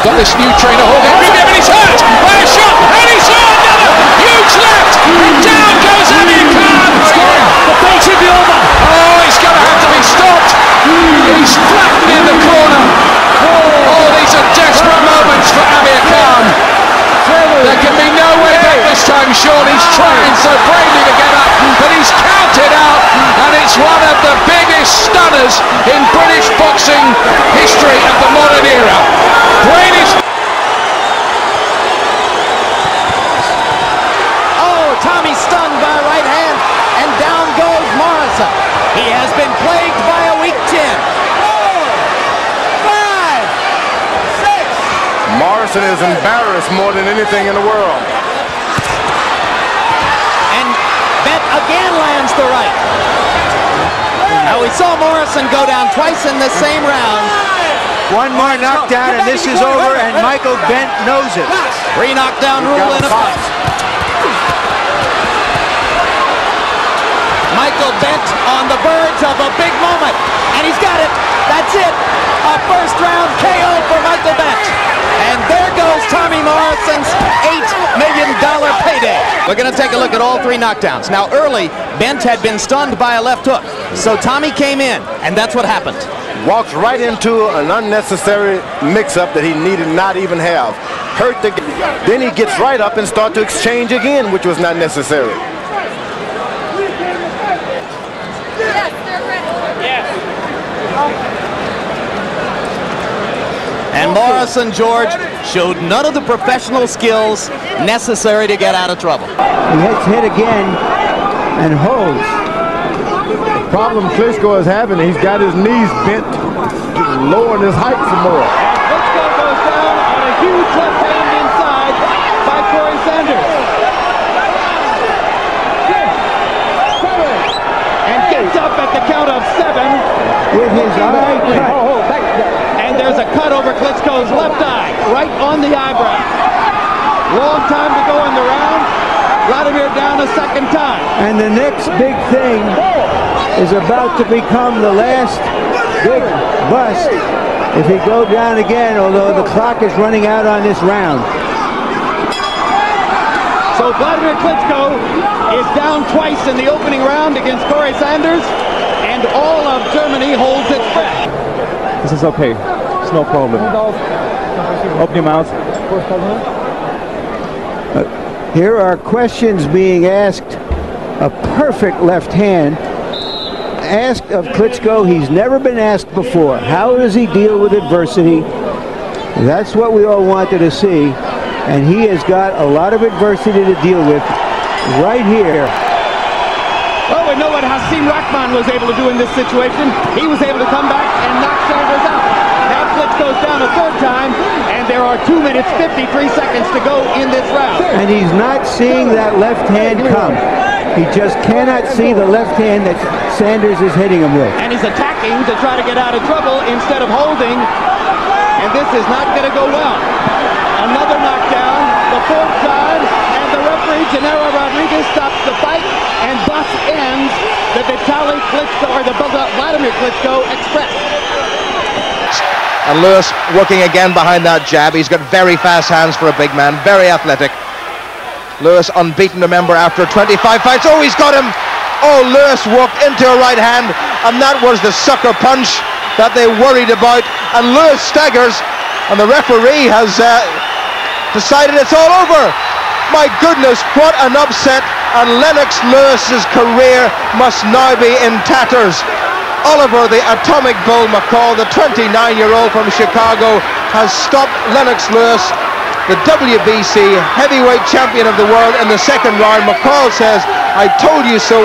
Got this new trainer holding him, and he's hurt by a shot, and he saw another huge left, and down goes Amir Khan. The fight should be over. Oh, he's going to have to be stopped. He's flattened in the corner. Oh, these are desperate moments for Amir Khan. There can be no way back this time, Sean. He's trying so bravely to get up, but he's counted out, and it's one of the biggest stunners in British boxing history of the modern era. Greatest. Oh, Tommy stunned by a right hand, and down goes Morrison. He has been plagued by a weak chin. 4, 5, 6. Morrison is embarrassed more than anything in the world. And BENTT again lands the right. Now we saw Morrison go down twice in the same round. One more knockdown and this is over, and Michael BENTT knows it. 3 knockdown rule in effect. Michael BENTT on the verge of a big moment, and he's got it. That's it. A first round KO for Michael BENTT. And there goes Tommy Morrison's $8 million payday. We're going to take a look at all 3 knockdowns. Now early, BENTT had been stunned by a left hook. So Tommy came in, and that's what happened. Walks right into an unnecessary mix-up that he needed not even have. Hurt the... Then he gets right up and start to exchange again, which was not necessary. And Morrison, George, showed none of the professional skills necessary to get out of trouble. He gets hit again and holds. The problem Klitschko is having, he's got his knees bent, lowering his height some more. And Klitschko goes down on a huge left hand inside by Corey Sanders. And gets up at the count of 7. With his eye cut. And there's a cut over Klitschko's left eye, right on the eyebrow. Long time to go in the round. Vladimir down a second time. And the next big thing is about to become the last big bust if he goes down again, although the clock is running out on this round. So Vladimir Klitschko is down twice in the opening round against Corey Sanders, and all of Germany holds its breath. This is okay. It's no problem. Open your mouth. Here are questions being asked. A perfect left hand asked of Klitschko. He's never been asked before. How does he deal with adversity? That's what we all wanted to see. And he has got a lot of adversity to deal with right here. Well, we know what Hasim Rahman was able to do in this situation. He was able to come back and knock Sanders out. Now Klitschko's down a third time, and there are 2 minutes 53 seconds to go in this round. And he's not seeing that left hand come. He just cannot see the left hand that Sanders is hitting him with. And he's attacking to try to get out of trouble instead of holding, and this is not going to go well. Another knockdown, the 4th time, and the referee, Gennaro Rodriguez, stops the fight, and thus ends the Vitaly Klitschko, or the Vladimir Klitschko Express. And Lewis working again behind that jab. He's got very fast hands for a big man, very athletic. Lewis unbeaten, remember, after 25 fights. Oh, he's got him. Oh, Lewis walked into a right hand, and that was the sucker punch that they worried about. And Lewis staggers, and the referee has decided it's all over. My goodness, what an upset, and Lennox Lewis's career must now be in tatters. Oliver, the atomic bull McCall, the 29-year-old from Chicago, has stopped Lennox Lewis, the WBC heavyweight champion of the world, in the 2nd round. McCall says, I told you so,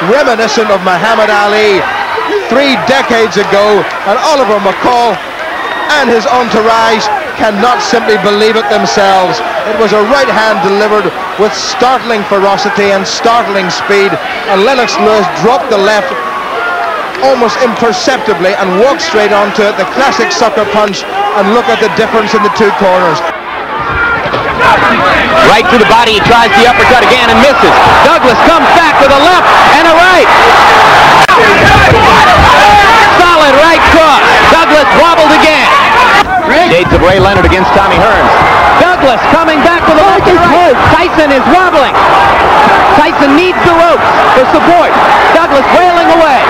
reminiscent of Muhammad Ali 3 decades ago. And Oliver McCall and his entourage cannot simply believe it themselves. It was a right hand delivered with startling ferocity and startling speed, and Lennox Lewis dropped the left almost imperceptibly and walked straight onto it, the classic sucker punch, and look at the difference in the 2 corners. Right to the body, he tries the uppercut again and misses. Douglas comes back with a left and a right. Solid right cross. Douglas wobbled again. Shades of Ray Leonard against Tommy Hearns. Douglas coming back with a left and right. Tyson is wobbling. Tyson needs the ropes for support. Douglas wailing away.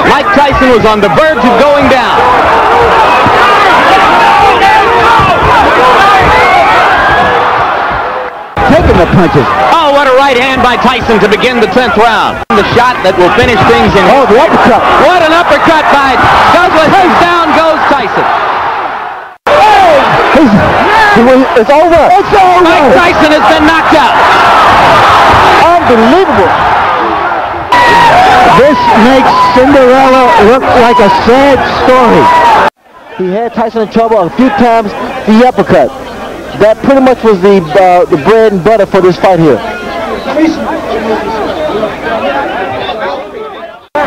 Mike Tyson was on the verge of going down. Taking the punches. Oh, what a right hand by Tyson to begin the 10th round. The shot that will finish things in. Oh, the uppercut. What an uppercut by Douglas. Down goes Tyson. It's over. It's over. Mike Tyson has been knocked out. Unbelievable. This makes Cinderella look like a sad story. He had Tyson in trouble a few times. The uppercut. That pretty much was the bread and butter for this fight here.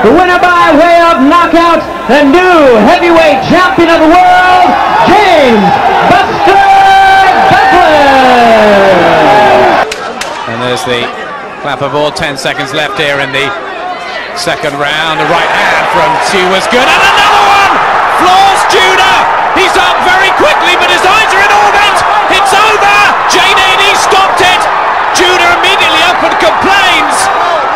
The winner by way of knockout, the new heavyweight champion of the world, James Buster Douglas. And there's the clap of all. 10 seconds left here in the second round. The right hand from Sue was good, and another one! Floors Judah! He's up very quickly, but his eyes are in orbit! It's over! Jane Adey stopped it! Judah immediately up and complains,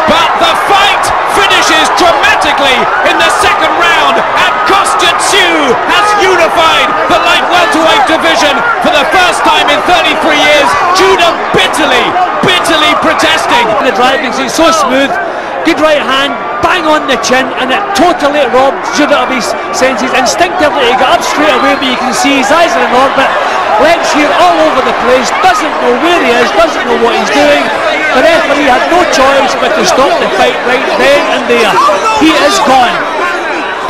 but the fight finishes dramatically in the second round, and Kostya-Tszyu has unified the light welterweight division for the first time in 33 years. Judah bitterly protesting. The driving is so smooth, good right hand, bang on the chin, and it totally robbed Judah of his senses. Instinctively he got up straight away, but you can see his eyes are in orbit, legs here all over the place, doesn't know where he is, doesn't know what he's doing. The referee had no choice but to stop the fight right then and there. He is gone.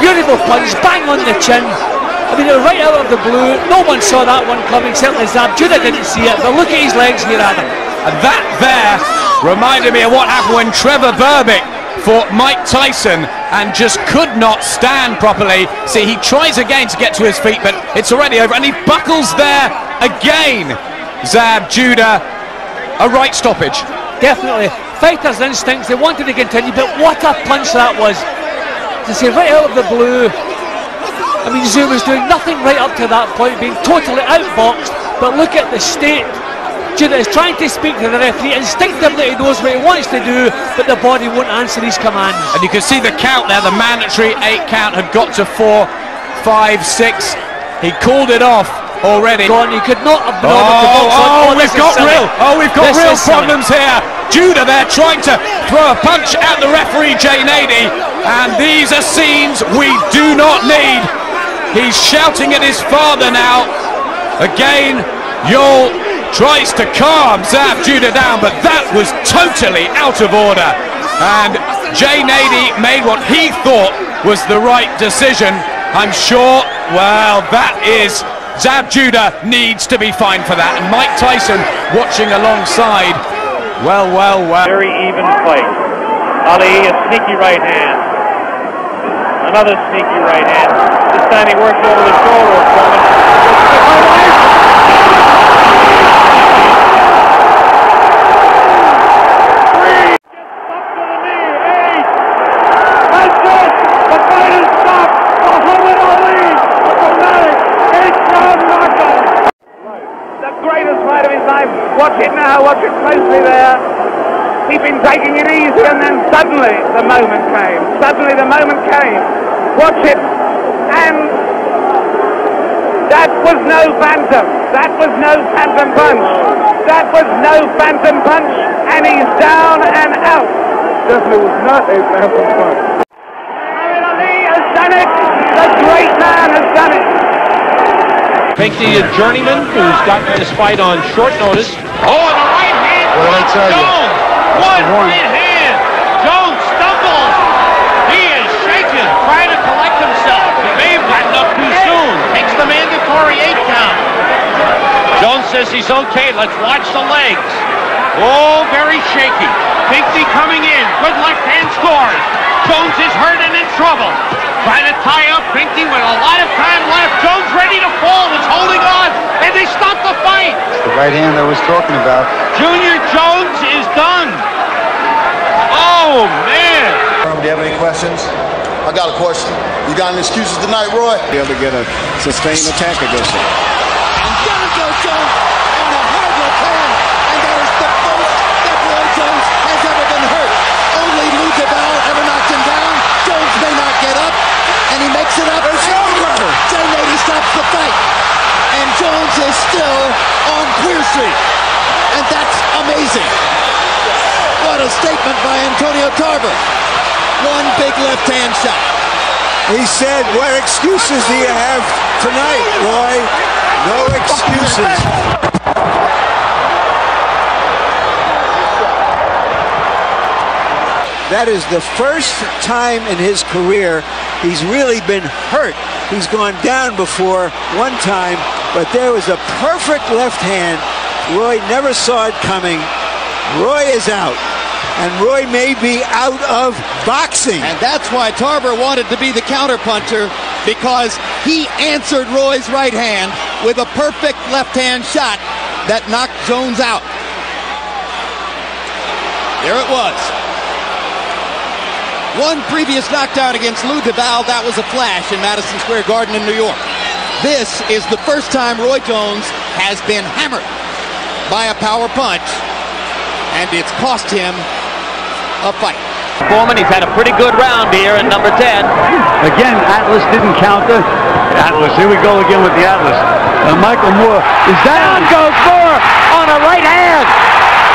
Beautiful punch, bang on the chin. I mean, it was right out of the blue. No one saw that one coming, certainly Zab Judah didn't see it, but look at his legs here, Adam. And that there reminded me of what happened when Trevor Berbick fought Mike Tyson and just could not stand properly. See, he tries again to get to his feet, but it's already over, and he buckles there again. Zab Judah, a right stoppage. Definitely. Fighters' instincts, they wanted to continue, but what a punch that was. To see right out of the blue. I mean, Tszyu was doing nothing right up to that point, being totally outboxed, but look at the state. Judah is trying to speak to the referee. Instinctively he knows what he wants to do, but the body won't answer his commands. And you can see the count there, the mandatory 8 count had got to 4, 5, 6. He called it off already. Gone. He could not have been able to box on. We've got real problems here. Judah there trying to throw a punch at the referee, Jane Adey, and these are scenes we do not need. He's shouting at his father now. Again, Yul tries to calm Zab Judah down, but that was totally out of order. And Jane Adey made what he thought was the right decision. I'm sure, well, that is, Zab Judah needs to be fined for that. And Mike Tyson watching alongside. Well. Very even fight. Ali, a sneaky right hand. Another sneaky right hand. This time he works over the shoulder of Foreman. Watch it now, watch it closely there. He'd been taking it easy, and then suddenly the moment came. Watch it, and that was no phantom. That was no phantom punch. And he's down and out. Definitely was not a phantom punch. Muhammad Ali has done it. The great man has done it. BENTT, a journeyman who's gotten this fight on short notice. Oh, and the right hand from Jones. One right hand. Jones stumbles. He is shaken, trying to collect himself. He may have gotten up too soon. Takes the mandatory 8 count. Jones says he's okay. Let's watch the legs. Oh, very shaky. BENTT coming in. Good left hand scores. Jones is hurt and in trouble. Trying to tie up BENTT with a lot of time left. Jones ready to fall, is holding on, and they stop the fight. It's the right hand I was talking about. Junior Jones is done. Oh, man. Do you have any questions? I got a question. You got any excuses tonight, Roy? Be able to get a sustained attack against him. country. And that's amazing. What a statement by Antonio Tarver. One big left-hand shot. He said, what excuses do you have tonight, Roy? No excuses. That is the first time in his career he's really been hurt. He's gone down before one time, but there was a perfect left hand. Roy never saw it coming. Roy is out. And Roy may be out of boxing. And that's why Tarver wanted to be the counterpuncher, because he answered Roy's right hand with a perfect left-hand shot that knocked Jones out. There it was. One previous knockdown against Lou DeVal, that was a flash in Madison Square Garden in New York. This is the first time Roy Jones has been hammered by a power punch, and it's cost him a fight. Foreman, he's had a pretty good round here in number 10. Again, Atlas didn't counter. Atlas, here we go again with the Atlas. Michael Moore is down. Goes Moore on a right hand.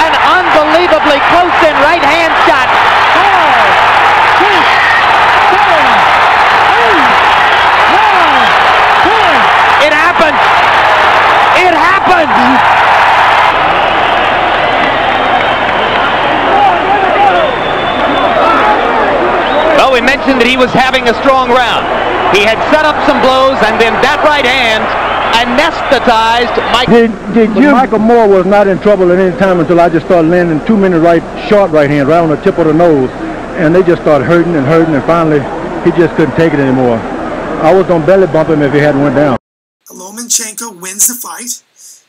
An unbelievably close-in right hand shot. 5, 6, 7, 8, 9, 10. It happened. It happened. Well, we mentioned that he was having a strong round. He had set up some blows, and then that right hand anesthetized Mike. Michael Moore was not in trouble at any time until I just started landing 2 minute short right hand right on the tip of the nose, and they just started hurting and hurting, and finally he just couldn't take it anymore. I was gonna belly bump him if he hadn't went down. Lomachenko wins the fight.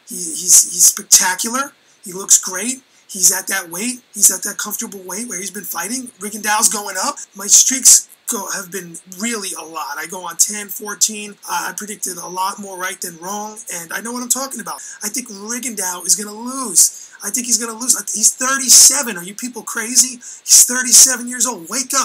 He's spectacular. He looks great. He's at that weight. He's at that comfortable weight where he's been fighting. Rigondeaux's going up. My streaks have been really a lot. I go on 10, 14. I predicted a lot more right than wrong, and I know what I'm talking about. I think Rigondeaux is going to lose. I think he's going to lose. He's 37. Are you people crazy? He's 37 years old. Wake up.